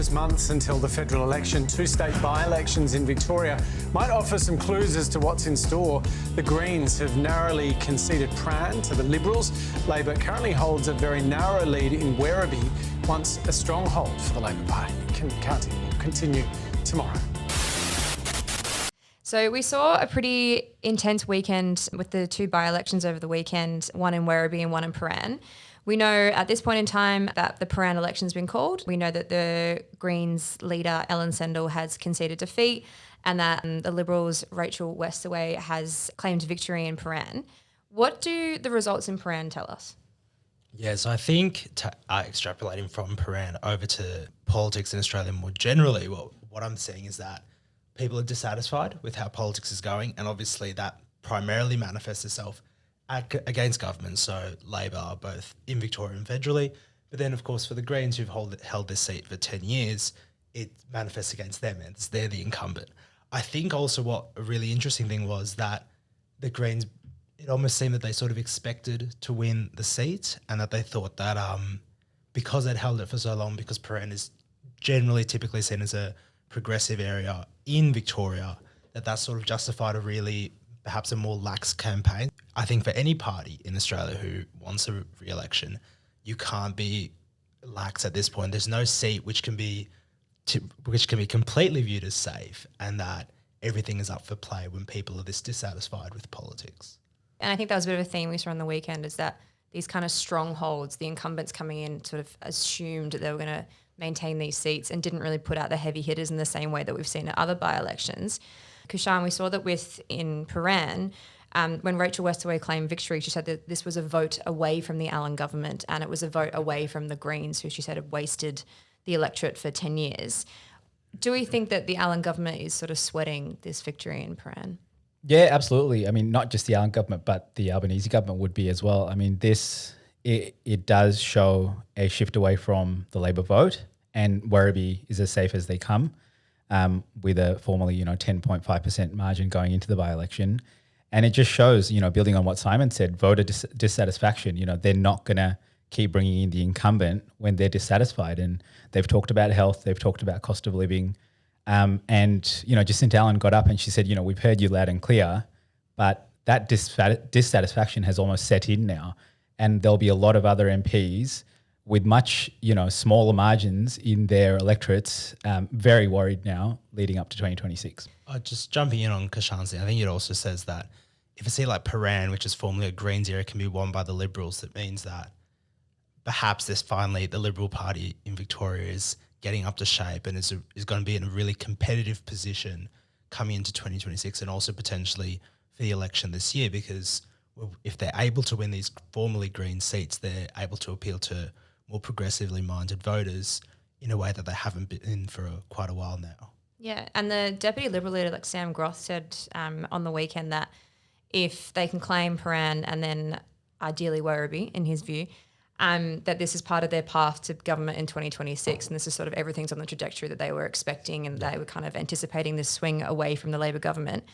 just months until the federal election. Two state by-elections in Victoria might offer some clues as to what's in store. The Greens have narrowly conceded Prahran to the Liberals. Labor currently holds a very narrow lead in Werribee, once a stronghold for the Labor Party. Counting will continue tomorrow. So we saw a pretty intense weekend with the two by-elections over the weekend, one in Werribee and one in Prahran. We know at this point in time that the Prahran election's been called. We know that the Greens leader, Ellen Sendell, has conceded defeat, and that the Liberals' Rachel Westaway has claimed victory in Prahran. What do the results in Prahran tell us? Yeah, so I think extrapolating from Prahran over to politics in Australia more generally, what I'm seeing is that people are dissatisfied with how politics is going, and obviously that primarily manifests itself against government, so Labor, both in Victoria and federally. But then, of course, for the Greens who've held this seat for 10 years, it manifests against them, and they're the incumbent. I think also what a really interesting thing was that the Greens, it almost seemed that they sort of expected to win the seat, and that they thought that because they'd held it for so long, because Prahran is generally typically seen as a progressive area in Victoria, that sort of justified perhaps a more lax campaign. I think for any party in Australia who wants a re-election, you can't be lax at this point. There's no seat which can be completely viewed as safe, and that everything is up for play when people are this dissatisfied with politics. And I think that was a bit of a theme we saw on the weekend, is that these kind of strongholds, the incumbents coming in sort of assumed that they were going to maintain these seats and didn't really put out the heavy hitters in the same way that we've seen at other by-elections. Kushan, we saw that in Prahran, when Rachel Westaway claimed victory, she said that this was a vote away from the Allen government, and it was a vote away from the Greens, who she said had wasted the electorate for 10 years. Do we think that the Allen government is sort of sweating this victory in Prahran? Yeah, absolutely. I mean, not just the Allen government, but the Albanese government would be as well. I mean, it does show a shift away from the Labor vote, and Werribee is as safe as they come, with a formerly 10.5% margin going into the by-election. And it just shows, building on what Simon said, voter dissatisfaction. They're not going to keep bringing in the incumbent when they're dissatisfied. And they've talked about health, they've talked about cost of living. Jacinta Allen got up and she said, we've heard you loud and clear, but that dissatisfaction has almost set in now. And there'll be a lot of other MPs with much, smaller margins in their electorates, very worried now leading up to 2026. Just jumping in on Kashan's thing, I think it also says that if a seat like Prahran, which is formerly a Greens area, can be won by the Liberals, that means that perhaps the Liberal Party in Victoria is getting up to shape and is going to be in a really competitive position coming into 2026, and also potentially for the election this year, because if they're able to win these formerly Green seats, they're able to appeal to more progressively minded voters in a way that they haven't been for quite a while now. Yeah, and the Deputy Liberal leader, like Sam Groth, said on the weekend that if they can claim Prahran and then ideally Werribee, in his view, that this is part of their path to government in 2026, and this is sort of everything's on the trajectory that they were expecting, and they were kind of anticipating this swing away from the Labor government.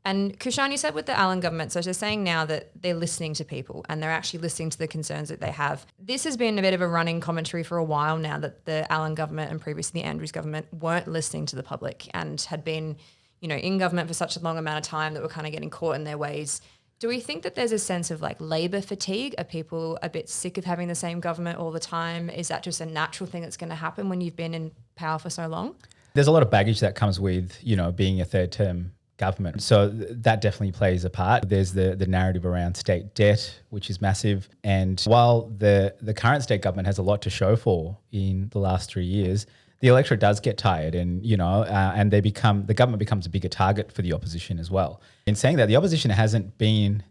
And Kushan, you said with the Allen government, so they're saying now that they're listening to people and they're actually listening to the concerns that they have. This has been a bit of a running commentary for a while now, that the Allen government and previously the Andrews government weren't listening to the public and had been, in government for such a long amount of time that were kind of getting caught in their ways. Do we think that there's a sense of like Labor fatigue? Are people a bit sick of having the same government all the time? Is that just a natural thing that's going to happen when you've been in power for so long? There's a lot of baggage that comes with, being a third term government. So that definitely plays a part. There's the narrative around state debt, which is massive. And while the current state government has a lot to show for in the last 3 years, the electorate does get tired, and and the government becomes a bigger target for the opposition as well. In saying that, the opposition hasn't been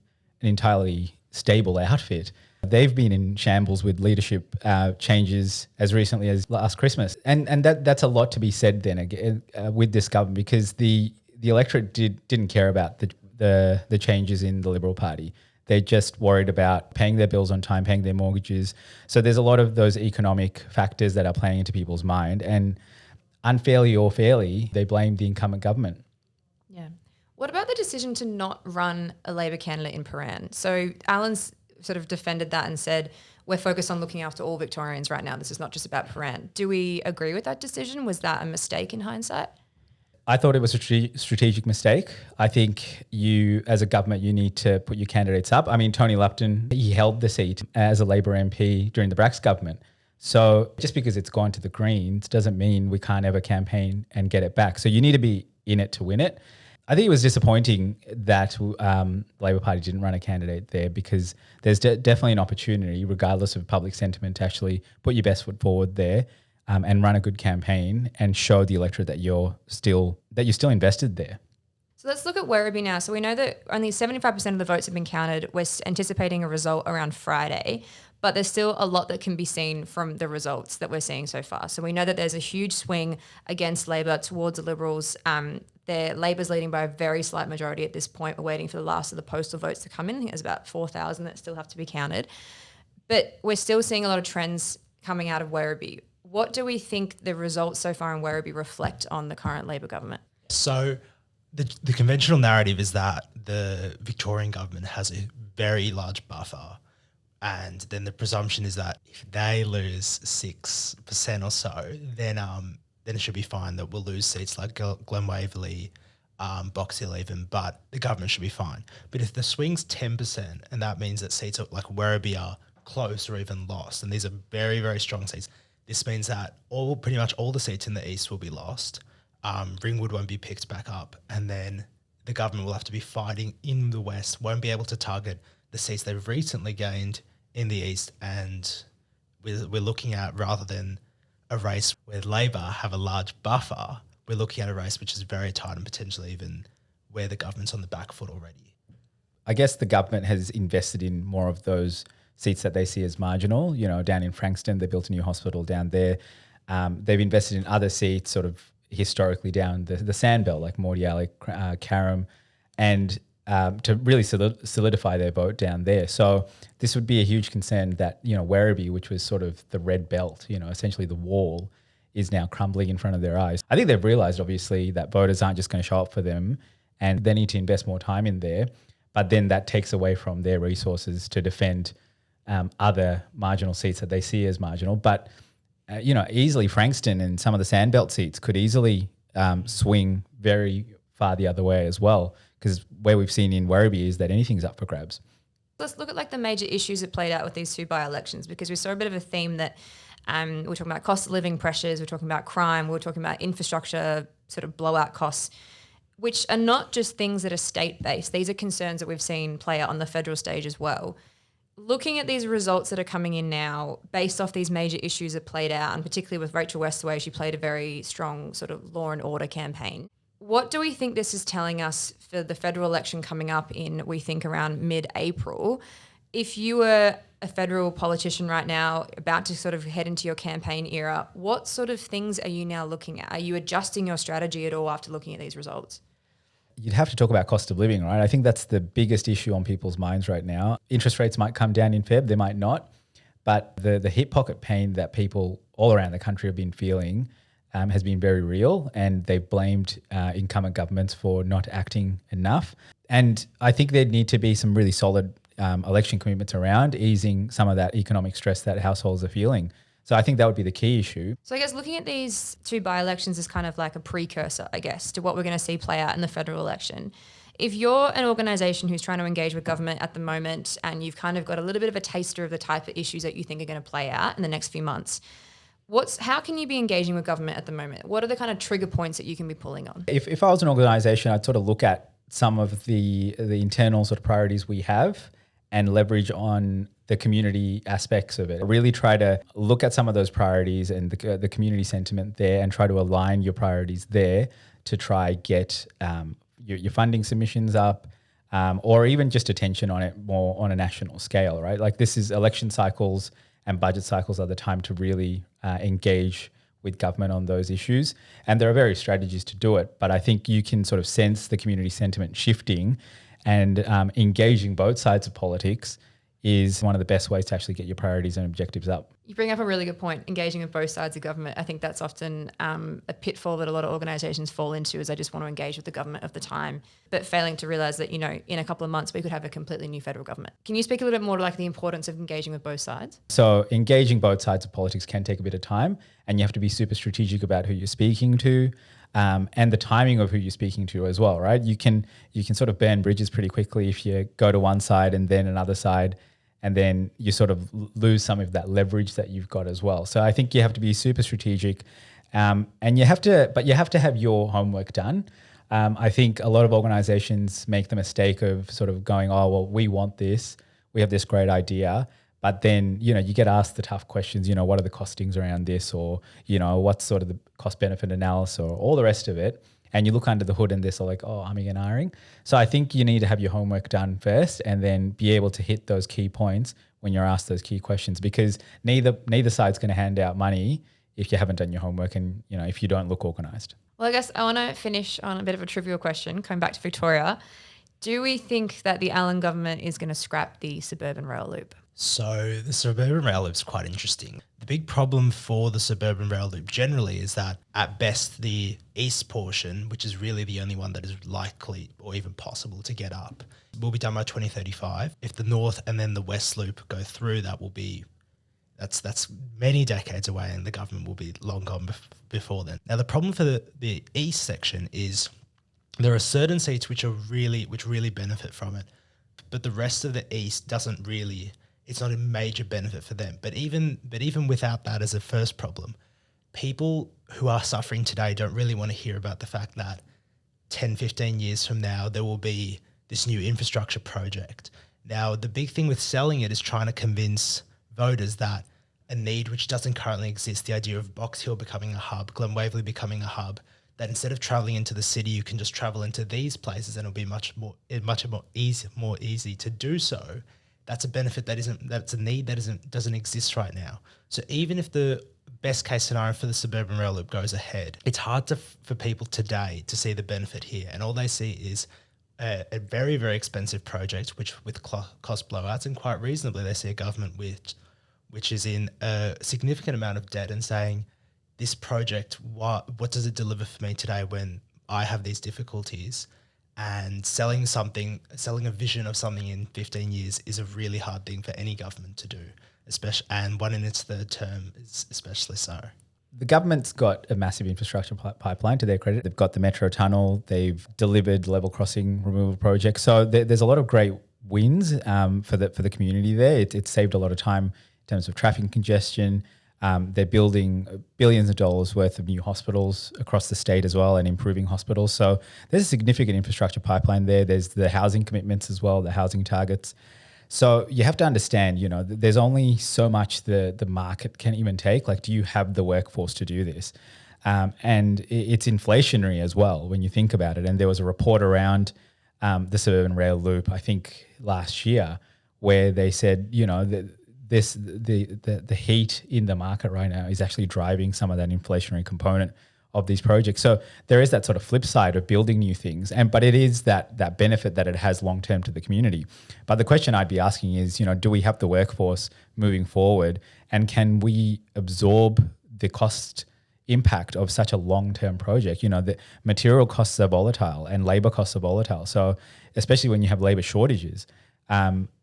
an entirely stable outfit. They've been in shambles with leadership changes as recently as last Christmas, and that's a lot to be said then again with this government, because the electorate didn't care about the changes in the Liberal Party. They're just worried about paying their bills on time, paying their mortgages. So there's a lot of those economic factors that are playing into people's mind, and unfairly or fairly, they blame the incumbent government. Yeah. What about the decision to not run a Labor candidate in Prahran? So Allen's sort of defended that and said, we're focused on looking after all Victorians right now. This is not just about Prahran. Do we agree with that decision? Was that a mistake in hindsight? I thought it was a strategic mistake. I think you, as a government, you need to put your candidates up. I mean, Tony Lupton, he held the seat as a Labor MP during the Bracks government. So just because it's gone to the Greens doesn't mean we can't ever campaign and get it back. So you need to be in it to win it. I think it was disappointing that the Labor Party didn't run a candidate there, because there's definitely an opportunity, regardless of public sentiment, to actually put your best foot forward there and run a good campaign and show the electorate that you're still invested there. So let's look at Werribee now. So we know that only 75% of the votes have been counted. We're anticipating a result around Friday, but there's still a lot that can be seen from the results that we're seeing so far. So we know that there's a huge swing against Labor towards the Liberals. Labor's leading by a very slight majority at this point. We're waiting for the last of the postal votes to come in. I think there's about 4,000 that still have to be counted. But we're still seeing a lot of trends coming out of Werribee. What do we think the results so far in Werribee reflect on the current Labor government? So the conventional narrative is that the Victorian government has a very large buffer, and then the presumption is that if they lose 6% or so, then it should be fine, that we'll lose seats like Glen Waverley, Box Hill even, but the government should be fine. But if the swing's 10%, and that means that seats like Werribee are close or even lost, and these are very, very strong seats, this means that pretty much all the seats in the east will be lost. Ringwood won't be picked back up, and then the government will have to be fighting in the west, won't be able to target the seats they've recently gained in the east, and we're looking at, rather than a race where Labor have a large buffer, we're looking at a race which is very tight and potentially even where the government's on the back foot already. I guess the government has invested in more of those seats that they see as marginal. You know, down in Frankston, they built a new hospital down there. They've invested in other seats sort of historically down the Sandbelt, like Mordialloc, Carrum, and to really solidify their vote down there. So this would be a huge concern that, you know, Werribee, which was sort of the red belt, you know, essentially the wall, is now crumbling in front of their eyes. I think they've realised, obviously, that voters aren't just going to show up for them, and they need to invest more time in there. But then that takes away from their resources to defend other marginal seats that they see as marginal. But, easily Frankston and some of the Sandbelt seats could easily swing very far the other way as well, because where we've seen in Werribee is that anything's up for grabs. Let's look at like the major issues that played out with these two by-elections, because we saw a bit of a theme that we're talking about cost of living pressures, we're talking about crime, we're talking about infrastructure sort of blowout costs, which are not just things that are state-based. These are concerns that we've seen play out on the federal stage as well. Looking at these results that are coming in now, based off these major issues that played out, and particularly with Rachel Westaway, she played a very strong sort of law and order campaign. What do we think this is telling us for the federal election coming up in, we think, around mid-April? If you were a federal politician right now, about to sort of head into your campaign era, what sort of things are you now looking at? Are you adjusting your strategy at all after looking at these results? You'd have to talk about cost of living, right? I think that's the biggest issue on people's minds right now. Interest rates might come down in Feb, they might not, but the hip pocket pain that people all around the country have been feeling has been very real, and they've blamed incumbent governments for not acting enough. And I think there'd need to be some really solid election commitments around easing some of that economic stress that households are feeling. So I think that would be the key issue. So I guess looking at these two by-elections is kind of like a precursor, I guess, to what we're going to see play out in the federal election. If you're an organisation who's trying to engage with government at the moment, and you've kind of got a little bit of a taster of the type of issues that you think are going to play out in the next few months, how can you be engaging with government at the moment? What are the kind of trigger points that you can be pulling on? If I was an organisation, I'd sort of look at some of the internal sort of priorities we have and leverage on the community aspects of it. Really try to look at some of those priorities and the community sentiment there, and try to align your priorities there to try get your funding submissions up, or even just attention on it more on a national scale, right? Like, this is election cycles and budget cycles are the time to really engage with government on those issues. And there are various strategies to do it, but I think you can sort of sense the community sentiment shifting, and engaging both sides of politics is one of the best ways to actually get your priorities and objectives up. You bring up a really good point, engaging with both sides of government. I think that's often a pitfall that a lot of organisations fall into, is they just want to engage with the government of the time, but failing to realise that, in a couple of months we could have a completely new federal government. Can you speak a little bit more to like the importance of engaging with both sides? So engaging both sides of politics can take a bit of time, and you have to be super strategic about who you're speaking to, and the timing of who you're speaking to as well, right? You can sort of burn bridges pretty quickly if you go to one side and then another side, and then you sort of lose some of that leverage that you've got as well. So I think you have to be super strategic, and you have to have your homework done. I think a lot of organizations make the mistake of sort of going, oh, well, we want this, we have this great idea, but then, you get asked the tough questions, what are the costings around this, or, what's sort of the cost benefit analysis, or all the rest of it. And you look under the hood and they're sort of like, oh, humming and ahhing. So I think you need to have your homework done first, and then be able to hit those key points when you're asked those key questions, because neither side's going to hand out money if you haven't done your homework and, if you don't look organised. Well, I guess I want to finish on a bit of a trivial question, coming back to Victoria. Do we think that the Allen government is going to scrap the suburban rail loop? So the suburban rail loop is quite interesting. The big problem for the suburban rail loop generally is that at best the east portion, which is really the only one that is likely or even possible to get up, will be done by 2035. If the north and then the west loop go through, that's many decades away, and the government will be long gone before then. Now the problem for the east section is there are certain seats which really benefit from it, but the rest of the east doesn't really. It's not a major benefit for them. But even without that as a first problem, people who are suffering today don't really want to hear about the fact that 10, 15 years from now, there will be this new infrastructure project. Now, the big thing with selling it is trying to convince voters that a need which doesn't currently exist, the idea of Box Hill becoming a hub, Glen Waverley becoming a hub, that instead of travelling into the city, you can just travel into these places, and it'll be much more easy to do so. That's a benefit that's a need that doesn't exist right now. So even if the best case scenario for the suburban rail loop goes ahead, it's hard for people today to see the benefit here. And all they see is a very, very expensive project, which with cost blowouts, and quite reasonably, they see a government which is in a significant amount of debt and saying, this project, what does it deliver for me today when I have these difficulties? And selling a vision of something in 15 years is a really hard thing for any government to do, and one in its third term is especially so. The government's got a massive infrastructure pipeline to their credit. They've got the metro tunnel, they've delivered level crossing removal projects. So there's a lot of great wins for the community there. It's saved a lot of time in terms of traffic congestion. They're building billions of dollars worth of new hospitals across the state as well, and improving hospitals. So there's a significant infrastructure pipeline there. There's the housing commitments as well, the housing targets. So you have to understand, there's only so much the market can even take. Like, do you have the workforce to do this? And it's inflationary as well when you think about it. And there was a report around the suburban rail loop, I think last year, where they said, the heat in the market right now is actually driving some of that inflationary component of these projects. So there is that sort of flip side of building new things, but it is that benefit that it has long term to the community. But the question I'd be asking is, do we have the workforce moving forward, and can we absorb the cost impact of such a long term project? The material costs are volatile and labor costs are volatile. So especially when you have labor shortages.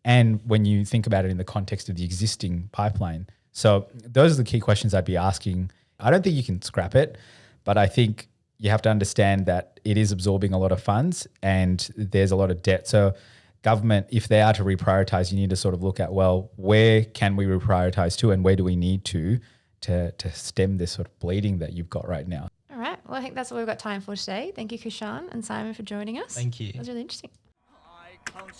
And when you think about it in the context of the existing pipeline. So those are the key questions I'd be asking. I don't think you can scrap it, but I think you have to understand that it is absorbing a lot of funds and there's a lot of debt. So government, if they are to reprioritize, you need to sort of look at, well, where can we reprioritize to, and where do we need to stem this sort of bleeding that you've got right now? All right. Well, I think that's all we've got time for today. Thank you, Kushan and Simon, for joining us. Thank you. That was really interesting. Count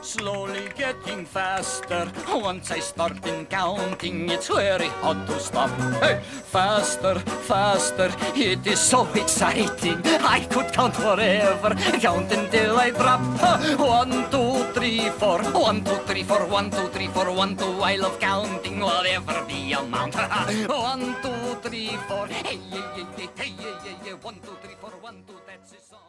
slowly getting faster. Once I start in counting, it's very hard to stop. Hey, faster, it is so exciting. I could count forever, count until I drop. 1, 2, 3, 4, 1, 2, 3, 4, 1, 2, 3, 4, 1, 2. I love counting, whatever the amount. 1, 2, 3, 4, hey, 1, 2, 3, 4, 1, 2. That's a song.